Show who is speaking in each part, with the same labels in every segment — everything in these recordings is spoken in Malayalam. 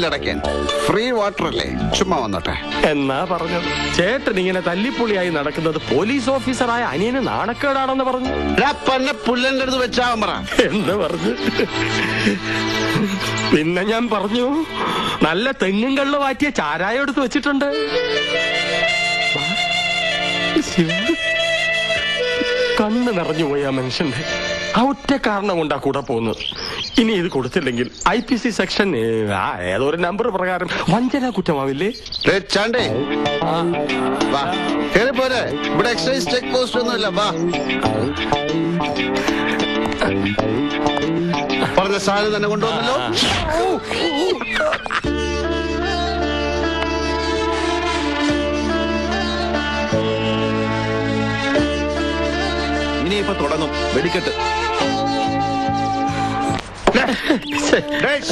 Speaker 1: അടയ്ക്കാൻ ഫ്രീ വാട്ടർ അല്ലേ, ചുമ്മാ വന്നോട്ടെ
Speaker 2: എന്നാ പറഞ്ഞത്. ചേട്ടൻ ഇങ്ങനെ തല്ലിപ്പൊളിയായി നടക്കുന്നത് പോലീസ് ഓഫീസറായ അനിയന് നാണക്കേടാണെന്ന് പറഞ്ഞു.
Speaker 1: പുല്ലന്റെ അടുത്ത് വെച്ചാവൻ പറ
Speaker 2: എന്ന് പറഞ്ഞു. പിന്നെ ഞാൻ പറഞ്ഞു, നല്ല തെങ്ങും കള്ള് വാറ്റിയ ചാരായം എടുത്ത് വെച്ചിട്ടുണ്ട്. കണ്ണ് നിറഞ്ഞു പോയി ആ മനുഷ്യന്റെ. ആ ഒറ്റ കാരണം കൊണ്ടാ കൂടെ പോകുന്നത്. ഇനി ഇത് കൊടുത്തില്ലെങ്കിൽ IPC സെക്ഷൻ ഏതോ ഒരു നമ്പർ പ്രകാരം വഞ്ചന കുറ്റമാവില്ലേ?
Speaker 1: ചാണ്ടേ പോരെ, ഇവിടെ എക്സൈസ് ചെക്ക് പോസ്റ്റ് ഒന്നുമില്ല. വാ, പറഞ്ഞ സാധനം തന്നെ കൊണ്ടുവന്നല്ലോ.
Speaker 3: ഇനിയിപ്പോ തുടങ്ങും വെടിക്കെട്ട്.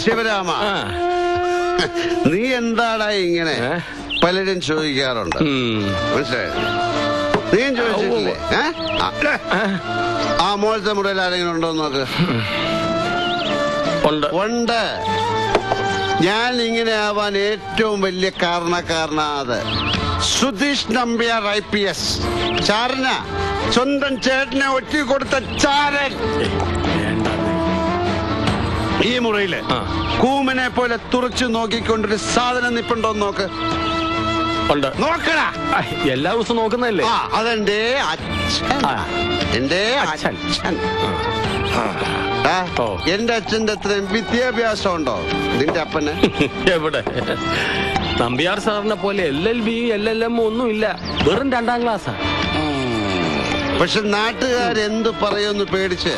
Speaker 1: ശിവരാമ, നീ എന്താടാ ഇങ്ങനെ? പലരും ചോദിക്കാറുണ്ട്, മനസ്സിലായോ? നീയും ചോദിച്ചിട്ടില്ലേ? ആ മോളത്തെ മുറിയിൽ ആരെങ്കിലും ഉണ്ടോ നോക്ക്. ഉണ്ട്. ഞാൻ ഇങ്ങനെ ആവാൻ ഏറ്റവും വലിയ കാരണക്കാരനാത് സുധീഷ് നമ്പ്യാർ IPS. ചാരന, സ്വന്തം ചേട്ടനെ ഒറ്റ കൊടുത്ത ചാരൻ. ഈ മുറിയില് കൂമനെ പോലെ തുറച്ചു നോക്കിക്കൊണ്ടൊരു സാധനം നിപ്പുണ്ടോ നോക്ക്. നോക്കടാ.
Speaker 2: എല്ലാ ദിവസവും നോക്കുന്നതല്ലേ?
Speaker 1: അതെന്റെ അച്ഛൻ. എന്റെ അച്ഛൻ. എന്റെ അച്ഛന്റെ അത്രയും വിദ്യാഭ്യാസം ഉണ്ടോ നിന്റെ അപ്പന്?
Speaker 2: എവിടെ? നമ്പ്യാർ സാറിനെ പോലെ LLB LLM ഒന്നുമില്ല, വെറും 2ാം ക്ലാസ്സാ.
Speaker 1: പക്ഷെ നാട്ടുകാരെന്ത് പറയുമെന്ന് പേടിച്ച്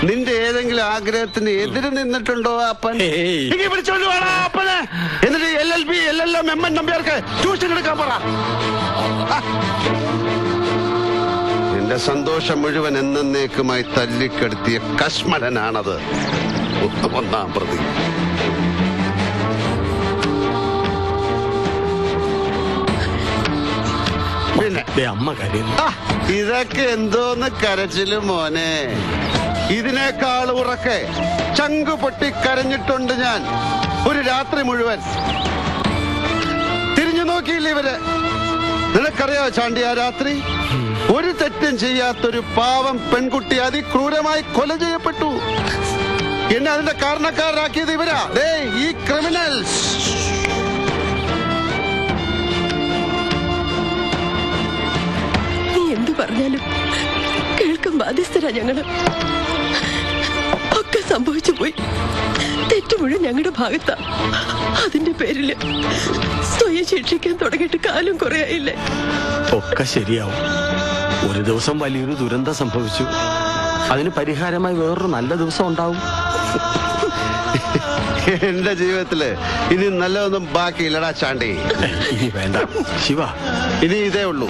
Speaker 1: നിന്റെ ഏതെങ്കിലും ആഗ്രഹത്തിന് എതിര് നിന്നിട്ടുണ്ടോ അപ്പൻ? അപ്പന് എന്നിട്ട് LLB LLM MN നമ്പ്യാർക്ക് ട്യൂഷൻ എടുക്കാൻ പറ. എന്റെ സന്തോഷം മുഴുവൻ എന്നേക്കുമായി തല്ലിക്കെടുത്തിയ കശ്മലനാണത് 1ാം പ്രതി. പിന്നെ
Speaker 2: അമ്മ കാര്യം
Speaker 1: ഇതൊക്കെ എന്തോന്ന് കരച്ചില് മോനെ. ഇതിനേക്കാൾ ഉറക്കെ ചങ്കു പൊട്ടി കരഞ്ഞിട്ടുണ്ട് ഞാൻ ഒരു രാത്രി മുഴുവൻ. തിരിഞ്ഞു നോക്കിയില്ല ഇവര്. നിനക്കറിയാവോ ചാണ്ടി, ആ രാത്രി ഒരു തെറ്റും ചെയ്യാത്തൊരു പാവം പെൺകുട്ടി അതിക്രൂരമായി കൊല ചെയ്യപ്പെട്ടു. എന്നെ അതിന്റെ കാരണക്കാരാക്കിയത് ഇവരാ, ഈ ക്രിമിനൽസ്.
Speaker 4: എന്തു പറഞ്ഞാലും കേൾക്കാൻ ബാധ്യസ്ഥരാ ഞങ്ങള്. ഒക്കെ സംഭവിച്ചു പോയി. തെറ്റ് മുഴുവൻ ഞങ്ങളുടെ ഭാഗത്താ. അതിന്റെ പേരില് സ്വയം ശിക്ഷിക്കാൻ തുടങ്ങിയിട്ട് കാലം കുറെ ആയില്ലേ?
Speaker 2: ഒക്കെ ശരിയാവും. ഒരു ദിവസം വലിയൊരു ദുരന്തം സംഭവിച്ചു. അതിന് പരിഹാരമായി വേറൊരു നല്ല ദിവസം ഉണ്ടാവും.
Speaker 1: എന്റെ ജീവിതത്തില് ഇനി നല്ലതൊന്നും ബാക്കിയില്ലടാ ചാണ്ടി.
Speaker 2: ഇനി വേണ്ട ശിവ,
Speaker 1: ഇനി ഇതേ ഉള്ളൂ.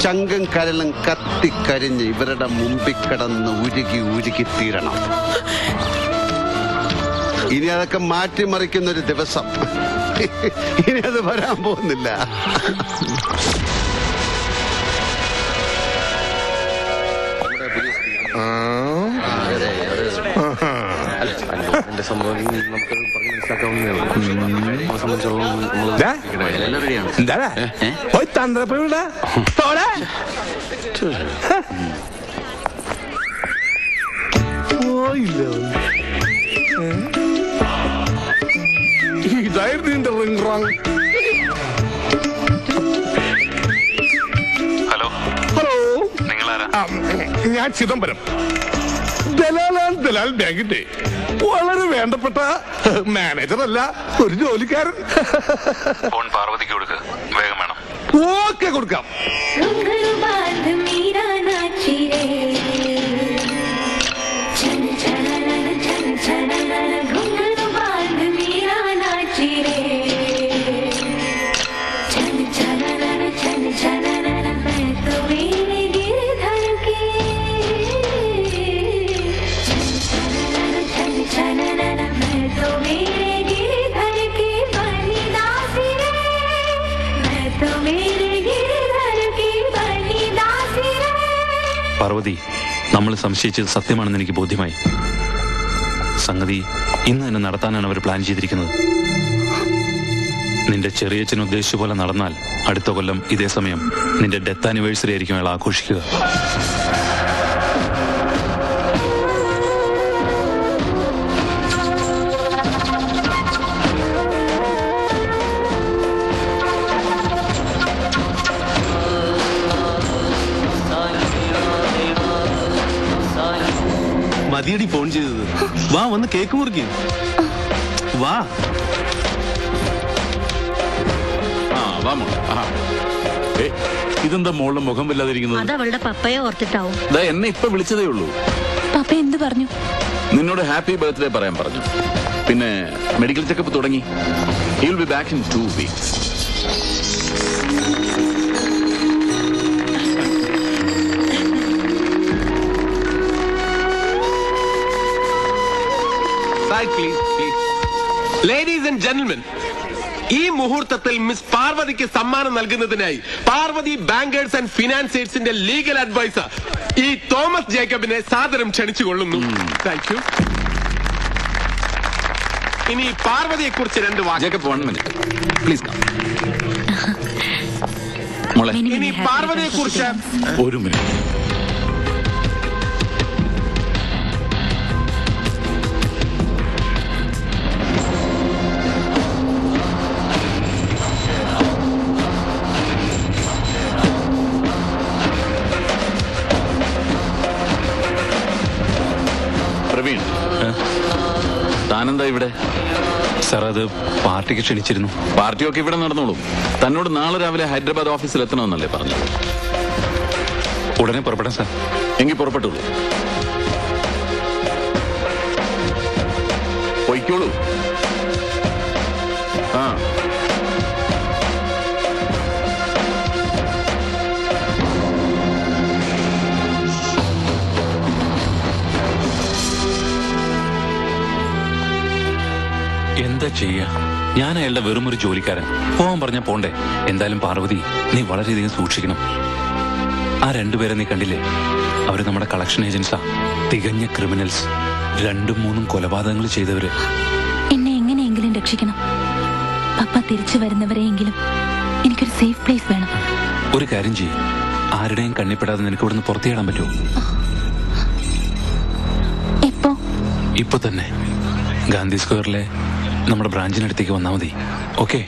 Speaker 1: ചങ്കും കരലും കത്തിക്കരിഞ്ഞ് ഇവരുടെ മുമ്പിൽ കിടന്ന് ഉരുകി തീരണം. ഇനി അതൊക്കെ മാറ്റിമറിക്കുന്നൊരു ദിവസം ഇനി അത് വരാൻ പോകുന്നില്ല.
Speaker 3: ഇതായിരുന്നു നിന്റെ റിംഗ് റോങ്.
Speaker 5: ഹലോ, നിങ്ങളാരാ?
Speaker 3: ഞാൻ ചിദംബരം, ദലാൽ ബാങ്കിന്റെ വളരെ വേണ്ടപ്പെട്ട മാനേജർ അല്ല, ഒരു ജോലിക്കാരൻ.
Speaker 5: ഫോൺ പാർവതിക്ക് കൊടുക്ക്, വേഗം വേണം.
Speaker 3: ഓക്കെ, കൊടുക്കാം.
Speaker 5: പാർവതി, നമ്മൾ സംശയിച്ചത് സത്യമാണെന്ന് എനിക്ക് ബോധ്യമായി. സംഗതി ഇന്ന് തന്നെ നടത്താനാണ് അവർ പ്ലാൻ ചെയ്തിരിക്കുന്നത്. നിന്റെ ചെറിയച്ഛൻ ഉദ്ദേശിച്ച പോലെ നടന്നാൽ അടുത്ത കൊല്ലം ഇതേ സമയം നിന്റെ ഡെത്ത് ആനിവേഴ്സറി ആയിരിക്കും അയാൾ ആഘോഷിക്കുക.
Speaker 6: മതിയടി ഫോൺ ചെയ്തത്. വാ വന്ന് കേക്ക് മുറിക്കും. വാ
Speaker 3: ഇതെന്താ മോളുടെ മുഖം വല്ലാതിരിക്കുന്നത്?
Speaker 7: അത് അവളുടെ പപ്പയെ ഓർത്തിട്ടാവും.
Speaker 3: എന്നെ ഇപ്പൊ വിളിച്ചതേ ഉള്ളൂ.
Speaker 7: പപ്പ എന്ത് പറഞ്ഞു?
Speaker 3: നിന്നോട് ഹാപ്പി ബർത്ത്ഡേ പറയാൻ പറഞ്ഞു. പിന്നെ മെഡിക്കൽ ചെക്കപ്പ് തുടങ്ങി. He will be back in 2 weeks.
Speaker 8: Ladies and gentlemen, ഈ മുഹൂർത്തത്തിൽ മിസ് പാർവതിക്ക് സമ്മാനം നൽകുന്നതിനായി പാർവതി ബാങ്കേഴ്സ് ആൻഡ് ഫിനാൻസിയേഴ്സിന്റെ ലീഗൽ അഡ്വൈസർ ഈ തോമസ് ജേക്കബിനെ സാദരം ക്ഷണിച്ചുകൊള്ളുന്നു. Thank you. ഇനി പാർവതിയെ കുറിച്ച് 2 വാക്ക്.
Speaker 3: Jacob 1 minute please.
Speaker 8: ഇനി പാർവതിയെ കുറിച്ച്
Speaker 3: 1 minute. പ്രവീൺ, താനെന്താ ഇവിടെ?
Speaker 5: സാർ, അത് പാർട്ടിക്ക് ക്ഷണിച്ചിരുന്നു.
Speaker 3: പാർട്ടിയൊക്കെ ഇവിടെ നടന്നോളൂ. തന്നോട് നാളെ രാവിലെ ഹൈദരാബാദ് ഓഫീസിൽ എത്തണമെന്നല്ലേ പറഞ്ഞു?
Speaker 5: ഉടനെ പുറപ്പെടാം സാർ.
Speaker 3: എങ്കിൽ പുറപ്പെട്ടുള്ളൂ. പൊയ്ക്കോളൂ. ആ
Speaker 5: എന്താ ചെയ്യാ? ഞാൻ അയാളുടെ വെറും ഒരു ജോലിക്കാരൻ. പോവാൻ പറഞ്ഞാ പോണ്ടേ? എന്തായാലും പാർവതി, നീ വളരെയധികം സൂക്ഷിക്കണം. ആ 2 പേരെ നീ കണ്ടില്ലേ? അവര് നമ്മുടെ കളക്ഷൻ ഏജൻസാ. തികഞ്ഞ ക്രിമിനൽസ്. 2ഉം 3ഉം കൊലപാതകങ്ങൾ ചെയ്തവര്.
Speaker 7: എന്നെ എങ്ങനെയെങ്കിലും രക്ഷിക്കണം. പപ്പ തിരിച്ചു വരുന്നവരെയെങ്കിലും എനിക്കൊരു സേഫ് പ്ലേസ് വേണം.
Speaker 5: ഒരു കാര്യം ചെയ്യും, ആരുടെയും കണ്ണിപ്പെടാതെ നിനക്ക് ഇവിടുന്ന് പുറത്തിയാടാൻ പറ്റുമോ?
Speaker 7: എപ്പോ?
Speaker 5: ഇപ്പൊ തന്നെ ഗാന്ധി സ്ക്വയറിലെ നമ്മുടെ ബ്രാഞ്ചിനടുത്തേക്ക് വന്നാൽ മതി. ഓക്കെ?